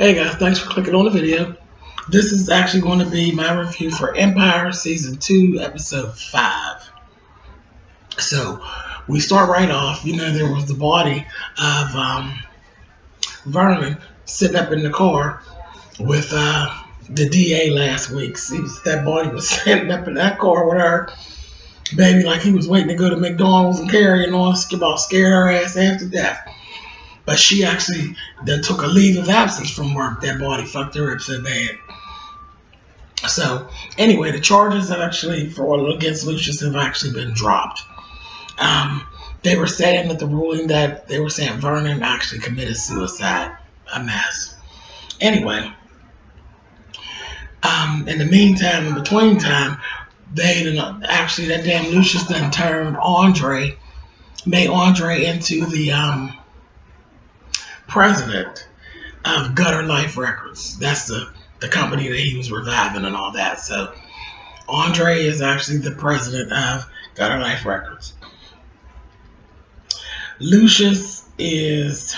Hey guys, thanks for clicking on the video. This is actually going to be my review for Empire Season 2, Episode 5. So, we start right off. There was the body of Vernon sitting up in the car with the DA last week. See, that body was sitting up in that car with her, baby, like he was waiting to go to McDonald's and carrying on, about scared her ass after death. But she actually then took a leave of absence from work. That body fucked her up so bad. So anyway, the charges have actually against Lucius have actually been dropped. They were saying that the ruling that they were saying Vernon actually committed suicide. A mess. Anyway, in the meantime, in between time, actually that damn Lucius then turned made Andre into the president of Gutter Life Records. That's the company that he was reviving and all that. So Andre is actually the president of Gutter Life Records. Lucius is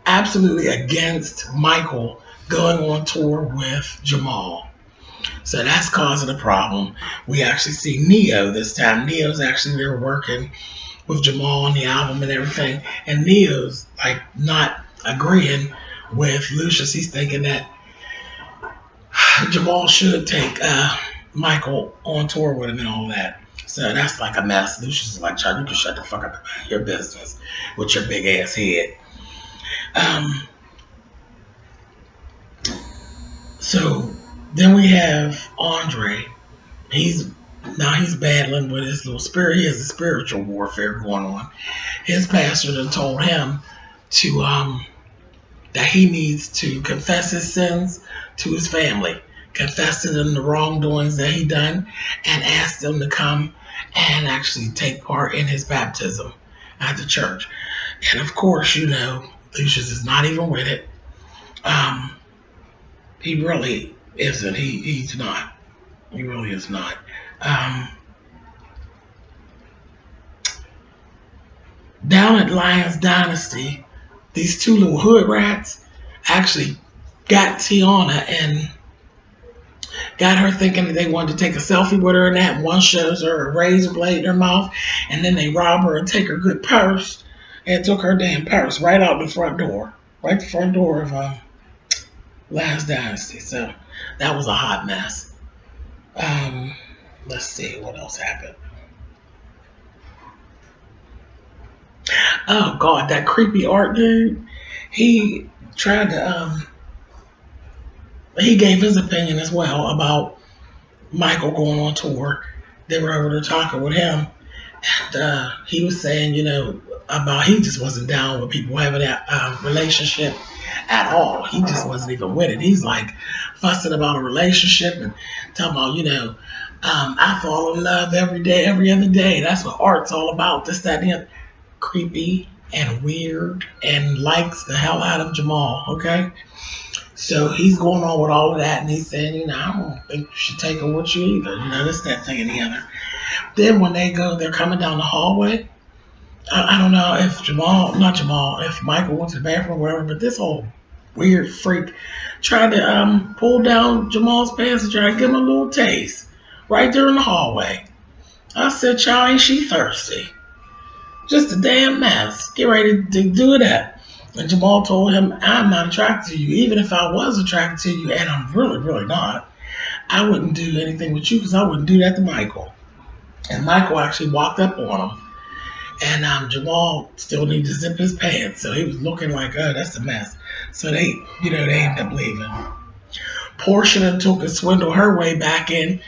absolutely against Michael going on tour with Jamal. So that's causing a problem. We actually see Neo this time. Neo's actually there working with Jamal on the album and everything. And Neo's like not agreeing with Lucius. He's thinking that Jamal should take Michael on tour with him and all that. So that's like a mess. Lucius is like, "Child, you can shut the fuck up about your business with your big ass head." So then we have Andre. He's battling with his little spirit. He has a spiritual warfare going on. His pastor then told him to that he needs to confess his sins to his family, confess to them the wrongdoings that he done, and ask them to come and actually take part in his baptism at the church. And of course, Lucius is not even with it. He really isn't. He's not. He really is not. Down at Lions Dynasty, these two little hood rats actually got Tiana and got her thinking that they wanted to take a selfie with her and that. One shows her a razor blade in her mouth, and then they rob her and take her good purse and took her damn purse right out the front door. Right the front door of Lions Dynasty. So that was a hot mess. Let's see what else happened. Oh God, that creepy art dude. He tried to he gave his opinion as well about Michael going on tour. They were over there talking with him, and he was saying, about he just wasn't down with people having that relationship at all. He just wasn't even with it. He's like fussing about a relationship and talking about, I fall in love every day, every other day. That's what art's all about. This, that, and the other. Creepy and weird and likes the hell out of Jamal, okay? So he's going on with all of that, and he's saying, I don't think you should take her with you either. This, that, thing, and the other. Then when they're coming down the hallway, I don't know if if Michael went to the bathroom or whatever, but this whole weird freak tried to pull down Jamal's pants and try to give him a little taste right there in the hallway. I said, "Child, ain't she thirsty?" Just a damn mess. Get ready to do that. And Jamal told him, "I'm not attracted to you. Even if I was attracted to you, and I'm really, really not, I wouldn't do anything with you because I wouldn't do that to Michael." And Michael actually walked up on him. And Jamal still needed to zip his pants. So he was looking like, oh, that's a mess. So they ended up leaving. Portia then took and swindled her way back in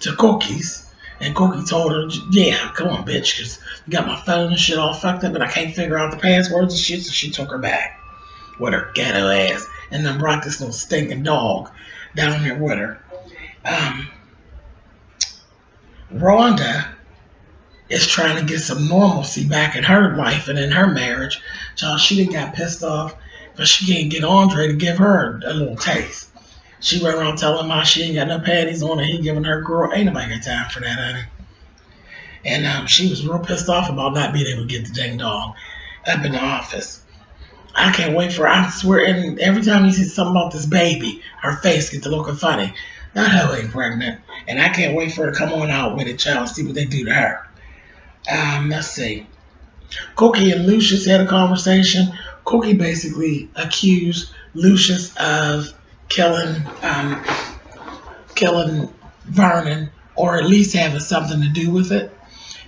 to Cookie's. And Cookie told her, "Yeah, come on, bitch, because you got my phone and shit all fucked up and I can't figure out the passwords and shit." So she took her back with her ghetto ass and then brought this little stinking dog down there with her. Rhonda is trying to get some normalcy back in her life and in her marriage. So she done got pissed off because she can't get Andre to give her a little taste. She went around telling him how she ain't got no panties on and he giving her girl. Ain't nobody got time for that, honey. And she was real pissed off about not being able to get the dang dog up in the office. I can't wait for. I swear, and every time you see something about this baby, her face gets to looking funny. That hoe ain't pregnant, and I can't wait for her to come on out with it, child. See what they do to her. Let's see. Cookie and Lucius had a conversation. Cookie basically accused Lucius of killing, killing Vernon, or at least having something to do with it.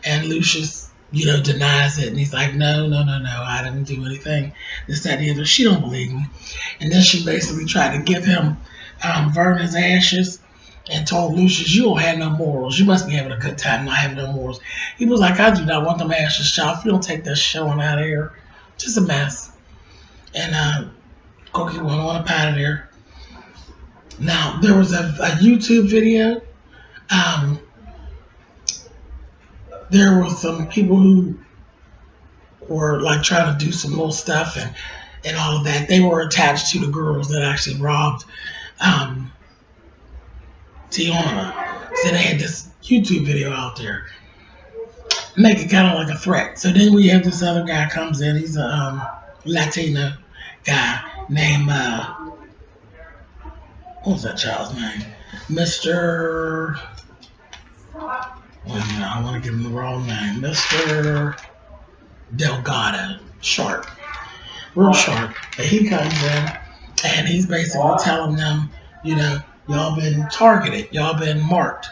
And Lucius, denies it, and he's like, no, no, no, no, I didn't do anything. This, that, the other. She don't believe him, and then she basically tried to give him Vernon's ashes, and told Lucius, you don't have no morals. You must be having a good time not having no morals. He was like, I do not want them ashes, child. If you don't take that shit on out of here, just a mess. And Cookie went on up out of there. Now, there was a YouTube video. Um, there were some people who were like trying to do some more stuff and all of that. They were attached to the girls that actually robbed um, Tiana. So they had this YouTube video out there, make it kind of like a threat. So then we have this other guy comes in. He's a Latino guy named what was that child's name? Mr. Well, I want to give him the wrong name. Mr. Delgado, sharp, real sharp. And he comes in and he's basically telling them, y'all been targeted, y'all been marked,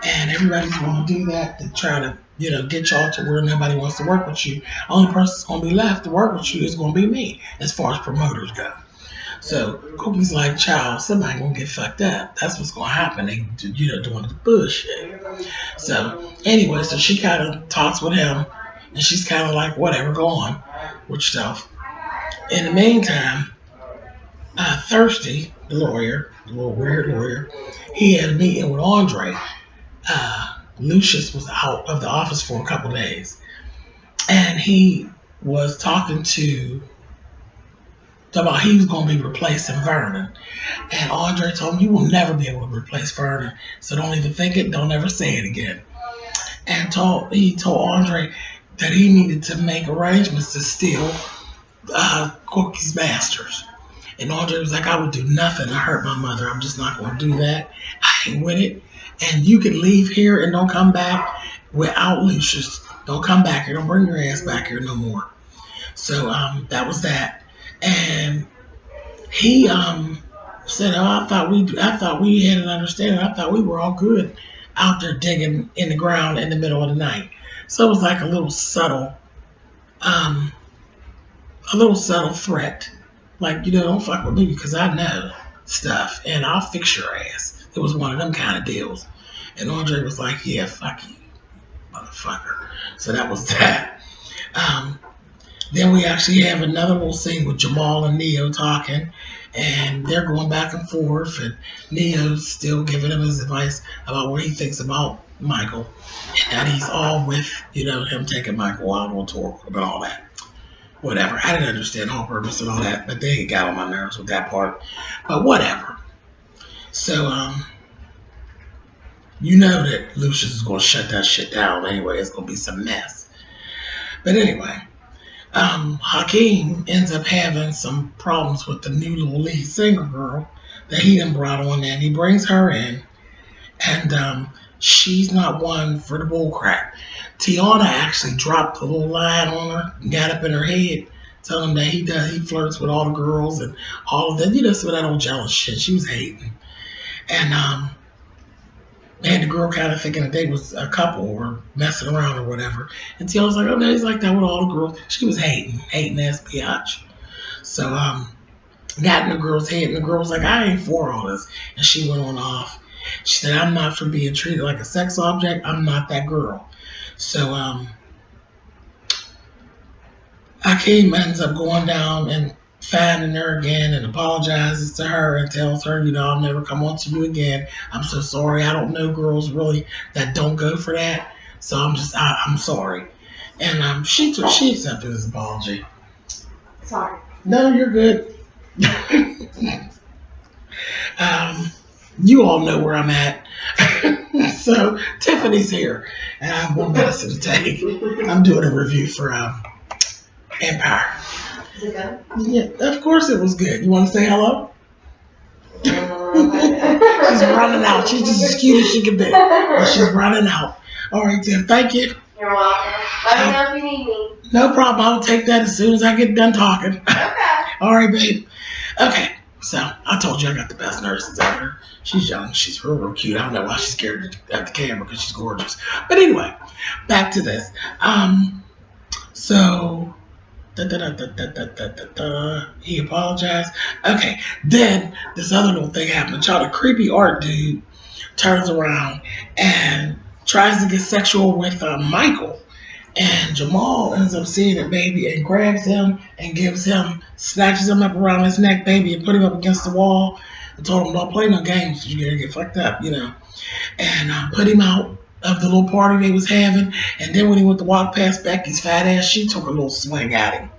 and everybody's going to do that to try to, get y'all to where nobody wants to work with you. Only person that's going to be left to work with you is going to be me, as far as promoters go. So Cookie's like, child, somebody gonna get fucked up. That's what's gonna happen. They, doing the bullshit. So anyway, so she kind of talks with him, and she's kind of like, whatever, go on with yourself. In the meantime, Thirsty, the lawyer, the little weird lawyer, he had a meeting with Andre. Lucius was out of the office for a couple days, and he was talking about he was going to be replacing Vernon. And Andre told him, you will never be able to replace Vernon, so don't even think it, don't ever say it again. And he told Andre that he needed to make arrangements to steal Cookie's masters. And Andre was like, I would do nothing to hurt my mother. I'm just not going to do that. I ain't with it. And you can leave here and don't come back without Lucius. Don't come back here. Don't bring your ass back here no more. So that was that. And he said, "Oh, I thought we had an understanding. I thought we were all good out there digging in the ground in the middle of the night." So it was like a little subtle threat, like, don't fuck with me because I know stuff and I'll fix your ass. It was one of them kind of deals. And Andre was like, "Yeah, fuck you, motherfucker." So that was that. Then we actually have another little scene with Jamal and Neo talking, and they're going back and forth, and Neo's still giving him his advice about what he thinks about Michael, and that he's all with, him taking Michael out on tour and all that. Whatever. I didn't understand the whole purpose and all that, but they got on my nerves with that part. But whatever. So, that Lucius is going to shut that shit down anyway. It's going to be some mess. But anyway. Hakeem ends up having some problems with the new little lead singer girl that he done brought on, and he brings her in, and she's not one for the bull crap. Tiana actually dropped a little line on her, got up in her head, telling him that he flirts with all the girls and all of that, some of that old jealous shit. She was hating, and had the girl kind of thinking that they was a couple or messing around or whatever. And Tiana was like, "Oh no, he's like that with all the girls." She was hating ass biatch. So got in the girl's head, and the girl was like, "I ain't for all this," and she went on off. She said, "I'm not for being treated like a sex object. I'm not that girl." So Hakeem ends up going down and finding her again and apologizes to her and tells her, "I'll never come on to you again. I'm so sorry. I don't know girls really that don't go for that. So I'm sorry." And she accepted his apology. Sorry. No, you're good. You all know where I'm at. So Tiffany's here, and I have one lesson to take. I'm doing a review for Empire. Is it good? Yeah, of course it was good. You want to say hello? She's running out. She's just as cute as she can be. But she's running out. All right, Tim. Thank you. You're welcome. Let me know if you need me. No problem. I'll take that as soon as I get done talking. Okay. All right, babe. Okay. So I told you I got the best nurses ever. She's young. She's real cute. I don't know why she's scared of the camera because she's gorgeous. But anyway, back to this. So he apologized. Okay. Then this other little thing happened. Child, a creepy art dude turns around and tries to get sexual with Michael. And Jamal ends up seeing it, baby, and grabs him and snatches him up around his neck, baby, and put him up against the wall and told him, don't play no games. You're going to get fucked up, And put him out of the little party they was having. And then when he went to walk past Becky's fat ass, she took a little swing at him.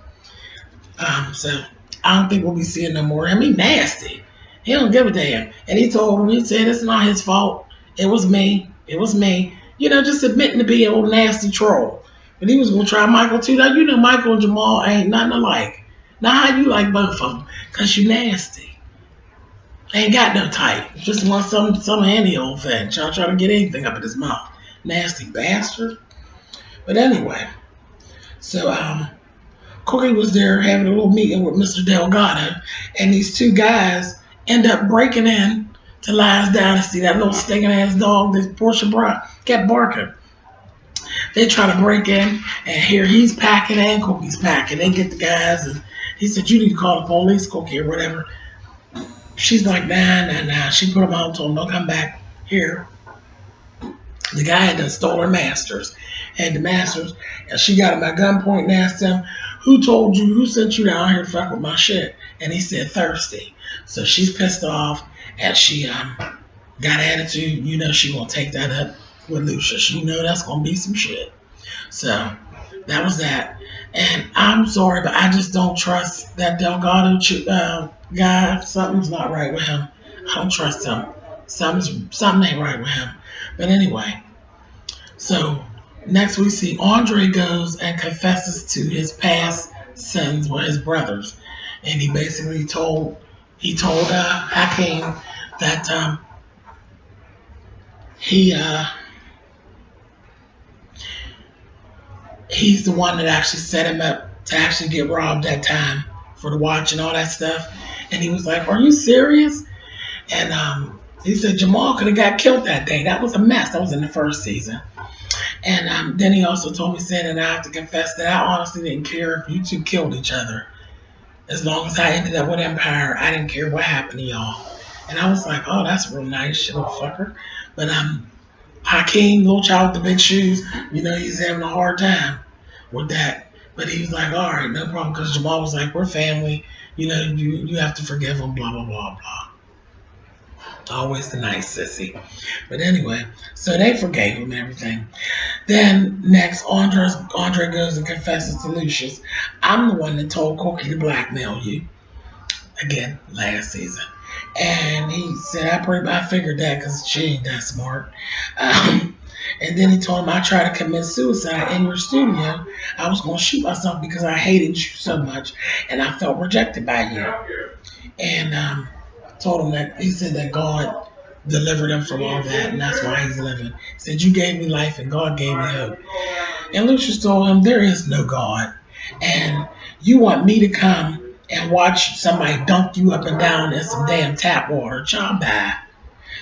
So I don't think we'll be seeing no more. I mean, nasty. He don't give a damn. And he told him, he said, it's not his fault. It was me. It was me. Just admitting to be an old nasty troll. But he was going to try Michael too. Now, Michael and Jamal ain't nothing alike. Now, how you like both of them? Because you nasty. Ain't got no type. Just want some any old thing. Trying to get anything up in his mouth. Nasty bastard. But anyway. So, Cookie was there having a little meeting with Mr. Delgado. And these two guys end up breaking in to Lies Dynasty. That little stinking ass dog that Portia brought kept barking. They try to break in, and here he's packing and Cookie's packing. They get the guys, and he said, you need to call the police, Cookie, or whatever. She's like, nah. She put him out and told him, don't come back here. The guy had done stole her masters. And the masters, and she got him at gunpoint and asked him, who sent you down here to fuck with my shit? And he said, thirsty. So she's pissed off, and she got attitude. She gonna take that up with Lucius. That's gonna be some shit. So that was that. And I'm sorry, but I just don't trust that Delgado guy. Something's not right with him. I don't trust him. Something ain't right with him. But anyway, so next we see Andre goes and confesses to his past sins with his brothers, and he basically told Hakeem that he's the one that actually set him up to actually get robbed that time for the watch and all that stuff. And he was like, are you serious? And he said Jamal could have got killed that day. That was a mess. That was in the first season. And then he also told me, said, and I have to confess that I honestly didn't care if you two killed each other. As long as I ended up with Empire, I didn't care what happened to y'all. And I was like, oh, that's real nice, you little fucker. But Hakeem, little child with the big shoes, he's having a hard time with that. But he was like, all right, no problem, because Jamal was like, we're family. You have to forgive him, blah, blah, blah, blah. Always the nice sissy. But anyway, so they forgave him and everything. Then next, Andre goes and confesses to Lucius, I'm the one that told Cookie to blackmail you. Again, last season. And he said, I figured that because she ain't that smart. And then he told him, I tried to commit suicide in your studio. I was going to shoot myself because I hated you so much. And I felt rejected by you. And told him that he said that God delivered him from all that. And that's why he's living. He said, you gave me life and God gave me hope. And Lucius told him, there is no God. And you want me to come and watch somebody dunk you up and down in some damn tap water. Child, bye.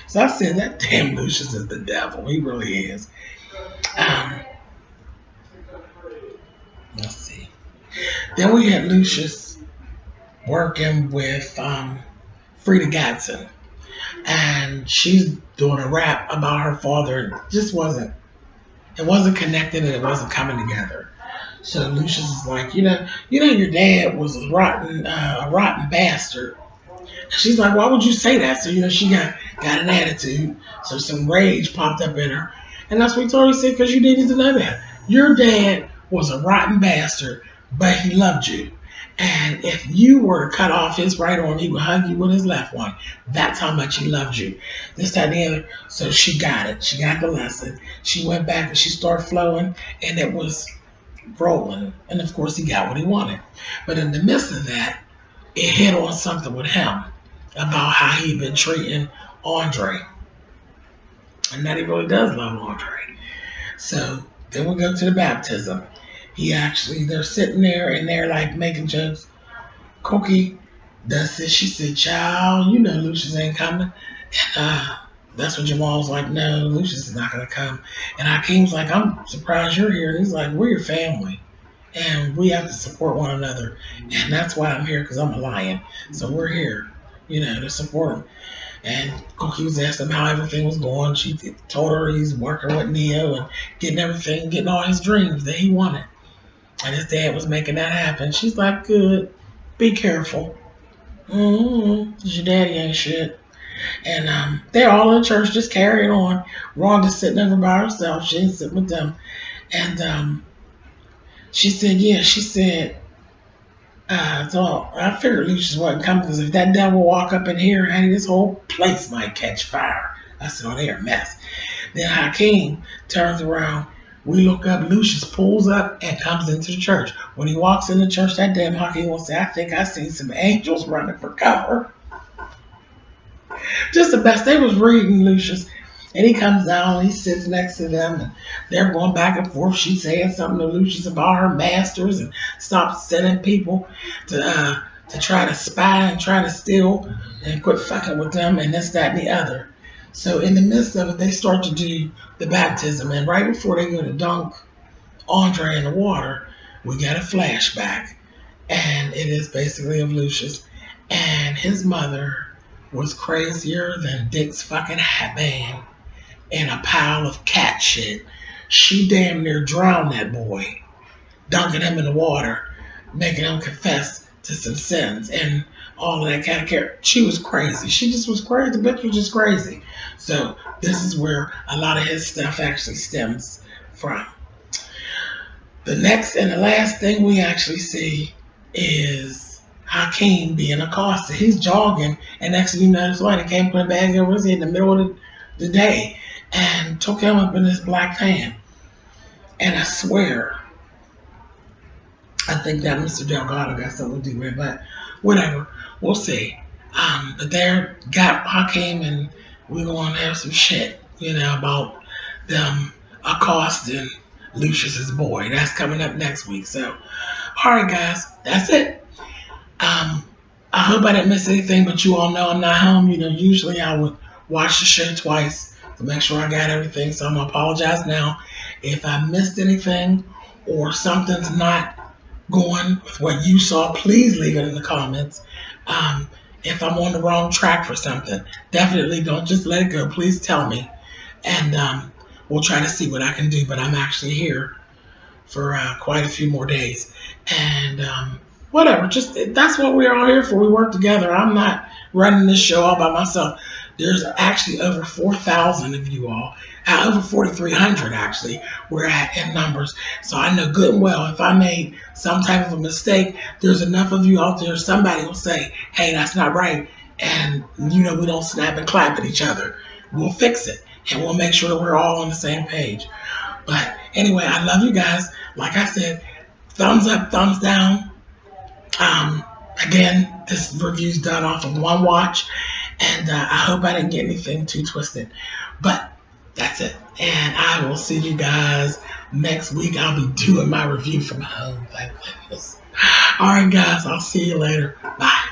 So I said, that damn Lucius is the devil. He really is. Let's see. Then we had Lucius working with Frida Gatson. And she's doing a rap about her father. It wasn't connected and it wasn't coming together. So Lucius is like, your dad was a rotten bastard. She's like, why would you say that? So, she got an attitude. So some rage popped up in her. And that's what he told her. He said, because you needed to know that. Your dad was a rotten bastard, but he loved you. And if you were to cut off his right arm, he would hug you with his left one. That's how much he loved you. This, that, and the other. So she got it. She got the lesson. She went back and she started flowing. And it was rolling. And of course, he got what he wanted. But in the midst of that, it hit on something with him about how he'd been treating Andre, and that he really does love Andre. So then we go to the baptism. They're sitting there and they're like making jokes. Cookie does this. She said, "Child, you know Lucius ain't coming." Uh, that's when Jamal was like, "No, Lucius is not going to come." And Hakeem's like, "I'm surprised you're here." And he's like, "We're your family. And we have to support one another. And that's why I'm here, because I'm a lion. So we're here, to support him." And Cookie was asking him how everything was going. She told her he's working with Neo and getting all his dreams that he wanted. And his dad was making that happen. She's like, "Good. Be careful. Your daddy ain't shit." And they're all in church just carrying on. Rhonda's sitting over by herself. She ain't sitting with them. And she said, yeah, she said, so I figured Lucius wasn't coming because if that devil walk up in here, honey, this whole place might catch fire. I said, oh, they're a mess. Then Hakeem turns around. We look up, Lucius pulls up and comes into the church. When he walks in the church, that damn Hakeem will say, "I think I seen some angels running for cover." Just the best. They was reading Lucius. And he comes down, he sits next to them, and they're going back and forth. She's saying something to Lucius about her masters and stop sending people to try to spy and try to steal and quit fucking with them and this, that, and the other. So in the midst of it, they start to do the baptism. And right before they go to dunk Andre in the water, we get a flashback. And it is basically of Lucius. And his mother was crazier than Dick's fucking hat band in a pile of cat shit. She damn near drowned that boy, dunking him in the water, making him confess to some sins and all of that kind of care. She was crazy. She just was crazy. The bitch was just crazy. So this is where a lot of his stuff actually stems from. The next and the last thing we actually see is Hakeem being accosted. He's jogging, and next thing you know, this lady came put a bag over his head in the middle of the day and took him up in this black van. And I swear, I think that Mr. Delgado got something to do with it, but whatever, we'll see. But there got Hakeem, and we're going to have some shit, about them accosting Lucius's boy. That's coming up next week. So, all right, guys, that's it. I hope I didn't miss anything, but you all know I'm not home. Usually I would watch the show twice to make sure I got everything. So I'm going to apologize now. If I missed anything or something's not going with what you saw, please leave it in the comments. If I'm on the wrong track for something, definitely don't just let it go. Please tell me. And we'll try to see what I can do. But I'm actually here for quite a few more days. And whatever, that's what we're all here for. We work together. I'm not running this show all by myself. There's actually over 4,000 of you all, over 4,300 actually, we're at in numbers. So I know good and well if I made some type of a mistake, there's enough of you out there, somebody will say, hey, that's not right. And we don't snap and clap at each other. We'll fix it and we'll make sure that we're all on the same page. But anyway, I love you guys. Like I said, thumbs up, thumbs down. Again, this review's done off of one watch, and I hope I didn't get anything too twisted. But that's it. And I will see you guys next week. I'll be doing my review from home. Thank goodness. All right, guys. I'll see you later. Bye.